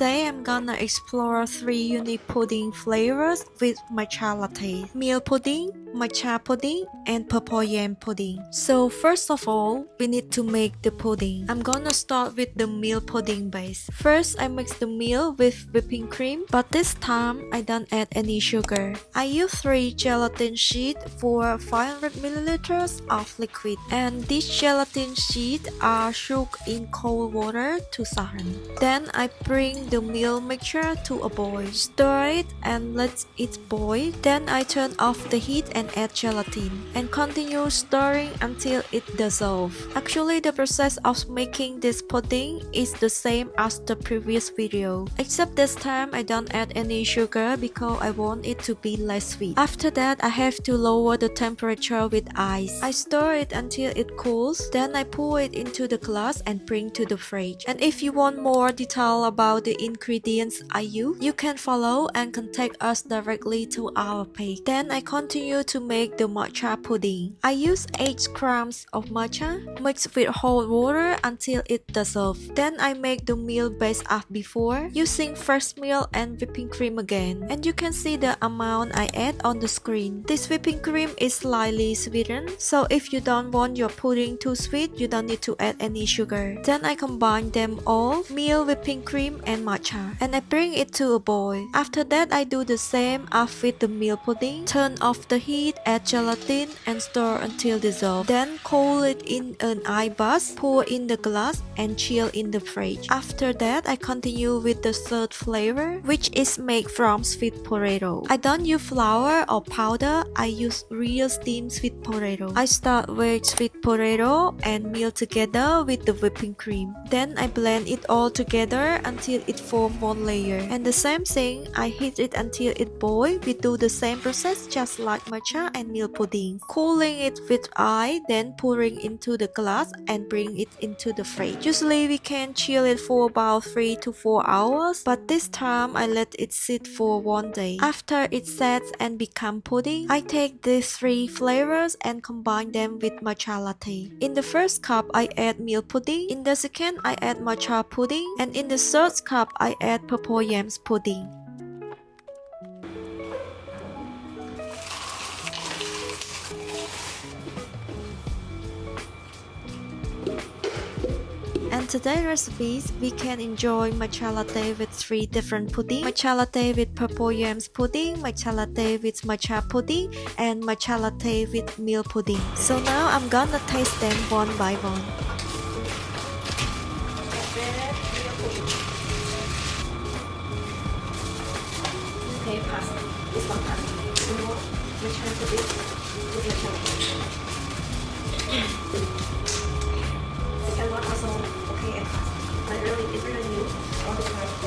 Today I'm gonna explore 3 unique pudding flavors with matcha latte: milk pudding, matcha pudding, and purple yam pudding. So first of all, we need to make the pudding. I'm gonna start with the milk pudding base. First, I mix the milk with whipping cream, but this time I don't add any sugar. I use 3 gelatin sheets for 500 milliliters of liquid, and these gelatin sheets are shook in cold water to soften. Then I bring the milk mixture to a boil. Stir it and let it boil. Then I turn off the heat and add gelatin and continue stirring until it dissolves. Actually, the process of making this pudding is the same as the previous video, except this time I don't add any sugar because I want it to be less sweet. After that, I have to lower the temperature with ice. I stir it until it cools. Then I pour it into the glass and bring to the fridge. And if you want more detail about the ingredients I use, you can follow and contact us directly to our page. Then I continue to make the matcha pudding. I use 8 grams of matcha mixed with hot water until it dissolves. Then I make the milk base as before, using fresh milk and whipping cream again. And you can see the amount I add on the screen. This whipping cream is slightly sweetened, so if you don't want your pudding too sweet, you don't need to add any sugar. Then I combine them all, milk, whipping cream, and matcha, and I bring it to a boil. After that, I do the same as with the milk pudding. Turn off the heat, add gelatin, and stir until dissolved. Then cool it in an ice bath, pour in the glass, and chill in the fridge. After that, I continue with the third flavor, which is made from sweet potato. I don't use flour or powder, I use real steamed sweet potato. I start with sweet potato and milk together with the whipping cream. Then I blend it all together until it forms one layer. And the same thing, I heat it until it boils. We do the same process just like matcha and milk pudding. Cooling it with ice, then pouring into the glass and bring it into the fridge. Usually we can chill it for about 3 to 4 hours, but this time I let it sit for 1 day. After it sets and become pudding, I take these 3 flavors and combine them with matcha latte. In the first cup, I add milk pudding. In the second, I add matcha pudding. And in the third cup, I add purple yams pudding. And today's recipes, we can enjoy matcha latte with 3 different pudding: matcha latte with purple yams pudding, matcha latte with matcha pudding, and matcha latte with milk pudding. So now I'm gonna taste them one by one. Okay, pasta. This one pasta. You know, matcha pudding. This matcha pudding. Second one also okay and fast. But really, it's really new. All the time.